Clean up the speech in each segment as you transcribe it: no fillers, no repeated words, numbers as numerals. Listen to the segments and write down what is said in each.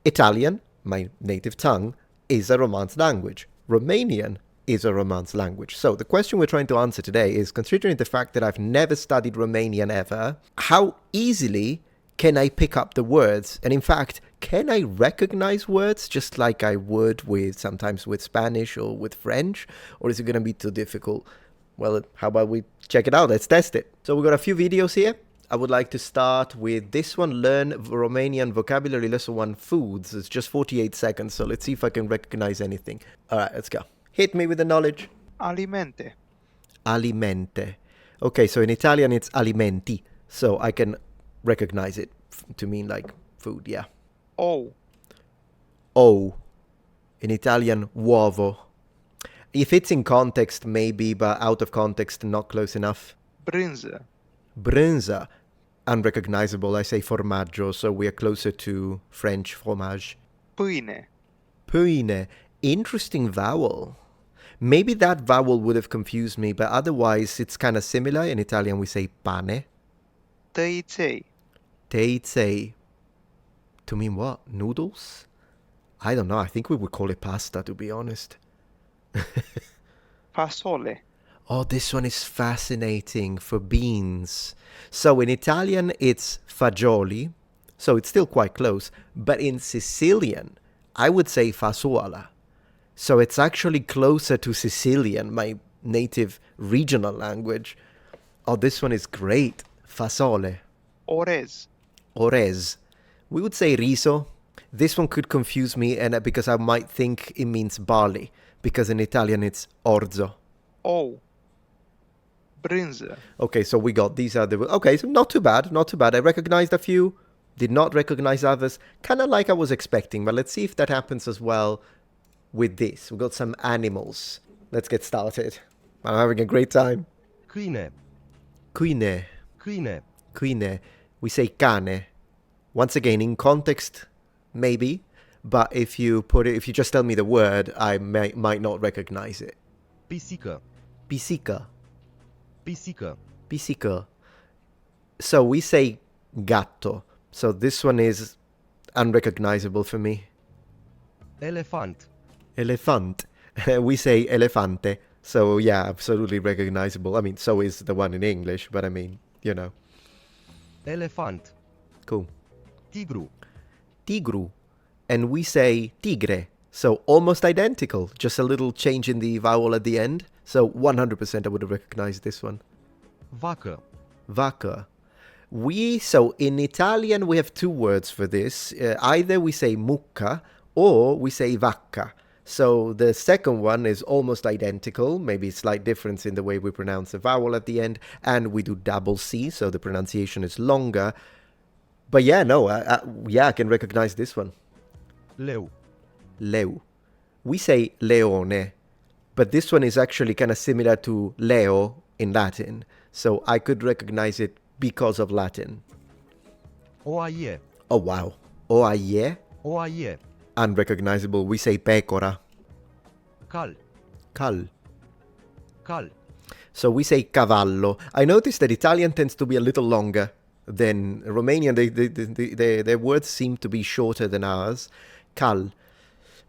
Italian, my native tongue, is a Romance language. Romanian is a Romance language. So the question we're trying to answer today is, considering the fact that I've never studied Romanian ever, how easily can I pick up the words? And in fact, can I recognize words just like I would sometimes with Spanish or with French? Or is it going to be too difficult? Well, how about we check it out? Let's test it. So we've got a few videos here. I would like to start with this one, Learn Romanian Vocabulary Lesson 1, Foods. It's just 48 seconds, so let's see if I can recognize anything. All right, let's go. Hit me with the knowledge. Alimente. Alimente. Okay, so in Italian it's alimenti, so I can recognize it to mean like food, yeah. Ou. O. In Italian, uovo. If it's in context, maybe, but out of context, not close enough. Brânză. Brânză. Unrecognizable, I say formaggio, so we are closer to French fromage. Pâine. Pâine. Interesting vowel. Maybe that vowel would have confused me, but otherwise it's kind of similar. In Italian we say pane. Tăiței. Teiței. To mean what? Noodles? I don't know. I think we would call it pasta, to be honest. Fasole. Oh, this one is fascinating, for beans. So in Italian, it's fagioli, so it's still quite close. But in Sicilian, I would say fasola. So it's actually closer to Sicilian, my native regional language. Oh, this one is great. Fasole. Orez. Orez. We would say riso. This one could confuse me and because I might think it means barley, because in Italian it's orzo. Ou. Brânză. Okay, so we got these are the... Okay, so not too bad, not too bad. I recognized a few, did not recognize others. Kind of like I was expecting, but let's see if that happens as well with this. We've got some animals. Let's get started. I'm having a great time. Câine. Câine. Câine. Câine. We say cane. Once again, in context, maybe, but if you just tell me the word, I might not recognize it. Pisică. Pisică. Pisică. Pisică. So we say gatto. So this one is unrecognizable for me. Elefant. Elephant. We say elefante. So yeah, absolutely recognizable. I mean, so is the one in English, but I mean, you know. Elefant. Cool. Tigru. Tigru. And we say tigre. So almost identical, just a little change in the vowel at the end. So 100% I would have recognized this one. Vacă. Vaca. So in Italian we have two words for this. Either we say mucca or we say vacca. So the second one is almost identical, maybe a slight difference in the way we pronounce the vowel at the end, and we do double C, so the pronunciation is longer. But yeah, no, I can recognize this one. Leu. Leu. We say leone, but this one is actually kind of similar to Leo in Latin, so I could recognize it because of Latin. Oaie. Oh, wow. Oaie? Oaie. Unrecognizable. We say pecora. Cal. Cal. Cal. So we say cavallo. I noticed that Italian tends to be a little longer than Romanian. Their words seem to be shorter than ours. Cal.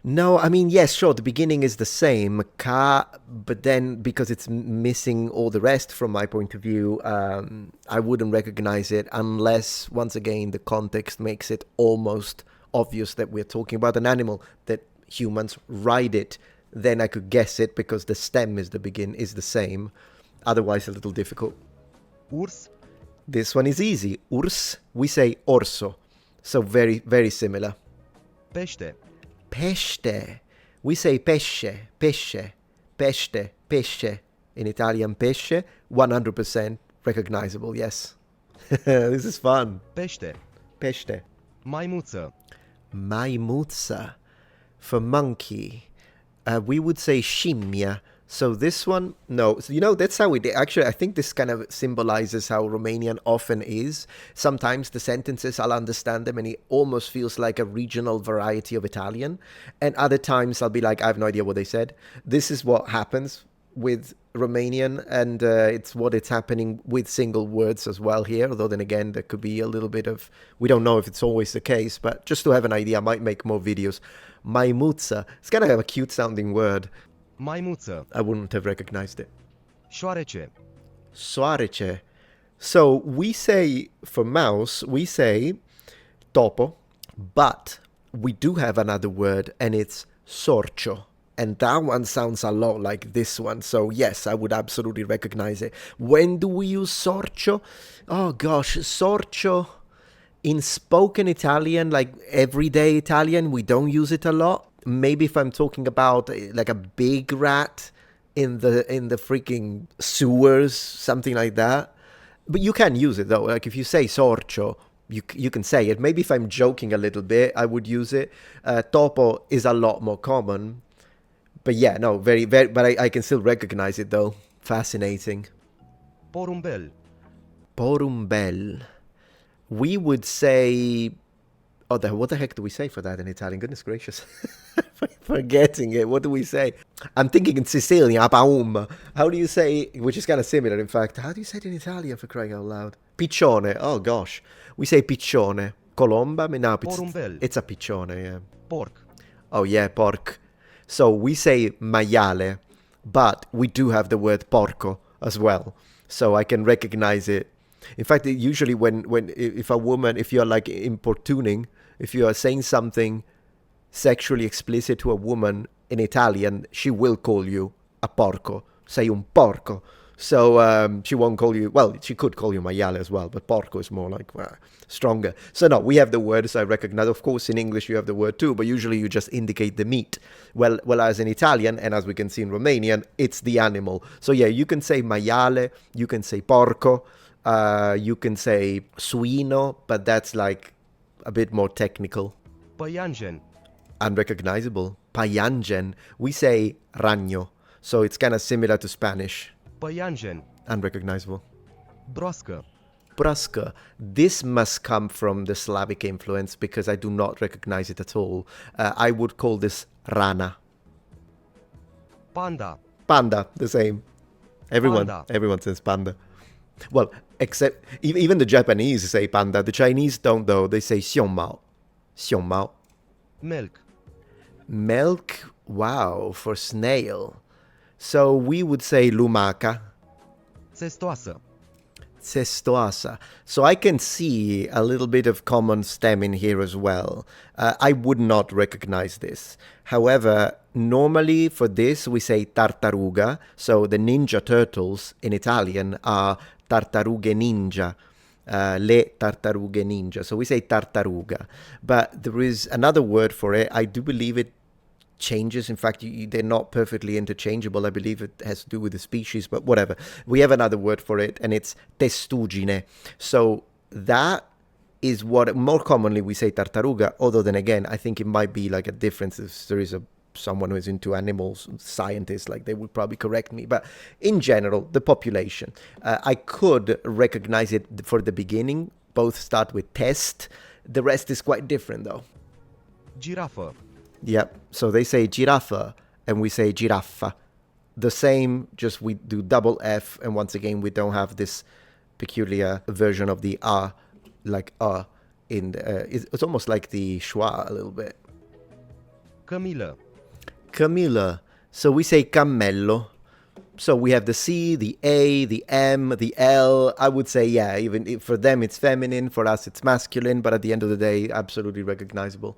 No, I mean, yes, sure, the beginning is the same, ca, but then because it's missing all the rest from my point of view, I wouldn't recognize it unless, once again, the context makes it almost obvious that we're talking about an animal, that humans ride it. Then I could guess it because the stem is the same. Otherwise, a little difficult. Urs. This one is easy. Urs, we say orso. So very, very similar. Pește. Pesce. We say pesce, pesce, pesce, pesce. In Italian, pesce, 100% recognizable, yes. This is fun. Pește. Pesce. Maimuță. Maimuța. For monkey. We would say scimmia. So this one, no. So, you know, that's how actually, I think this kind of symbolizes how Romanian often is. Sometimes the sentences, I'll understand them and it almost feels like a regional variety of Italian. And other times I'll be like, I have no idea what they said. This is what happens with Romanian, and it's what it's happening with single words as well here. Although then again, there could be a little bit of, we don't know if it's always the case, but just to have an idea, I might make more videos. Maimuța, it's kind of a cute sounding word. Maimuță. I wouldn't have recognized it. Șoarece. Soarece. So we say, for mouse, we say topo, but we do have another word, and it's sorcio. And that one sounds a lot like this one. So yes, I would absolutely recognize it. When do we use sorcio? Oh gosh, sorcio in spoken Italian, like everyday Italian, we don't use it a lot. Maybe if I'm talking about like a big rat in the freaking sewers, something like that. But you can use it though. Like if you say sorcio, you can say it. Maybe if I'm joking a little bit, I would use it. Topo is a lot more common. But yeah, no, very, very, but I can still recognize it though. Fascinating. Porumbel. Porumbel. We would say, what the heck do we say for that in Italian? Goodness gracious. Forgetting it. What do we say? I'm thinking in Sicilian, apaum. How do you say, which is kind of similar in fact, how do you say it in Italian for crying out loud? Piccione. Oh gosh. We say piccione. Colomba? No, Porumbel. it's a piccione, yeah. Porc. Oh yeah, porc. So we say maiale, but we do have the word porco as well. So I can recognize it. In fact, usually if a woman, if you're like importuning, if you are saying something sexually explicit to a woman in Italian, she will call you a porco. Sei un porco. So she won't call you, well, she could call you maiale as well, but porco is more like stronger. So no, we have the words I recognize. Of course, in English you have the word too, but usually you just indicate the meat. Well, as in Italian, and as we can see in Romanian, it's the animal. So yeah, you can say maiale, you can say porco, you can say suino, but that's like a bit more technical. Păianjen. Unrecognizable. Paianjen. We say ragno, so it's kind of similar to Spanish. Păianjen. Unrecognizable. Broască. Brusca. This must come from the Slavic influence because I do not recognize it at all. I would call this rana. Panda. Panda, the same. Everyone says panda. Well, except even the Japanese say panda. The Chinese don't though. They say xiongmao. Xiongmao. Melc. Milk, wow, for snail. So we would say lumaca. Țestoasă. Cestoasa. So I can see a little bit of common stem in here as well. I would not recognize this. However, normally for this we say tartaruga. So the ninja turtles in Italian are tartarughe ninja. Le tartarughe ninja. So we say tartaruga. But there is another word for it. I do believe it changes. In fact, they're not perfectly interchangeable. I believe it has to do with the species, but whatever. We have another word for it, and it's testuggine. So that is what more commonly we say tartaruga, although then again, I think it might be like a difference if there is someone who is into animals, scientists, like they would probably correct me. But in general, the population, I could recognize it for the beginning. Both start with test. The rest is quite different though. Girafă. Yep. So they say giraffa and we say giraffa. The same, just we do double F, and once again we don't have this peculiar version of the A, like in it's almost like the schwa a little bit. Cămilă. Camilla. So we say cammello. So we have the C, the A, the M, the L. I would say, yeah, even for them it's feminine, for us it's masculine, but at the end of the day, absolutely recognizable.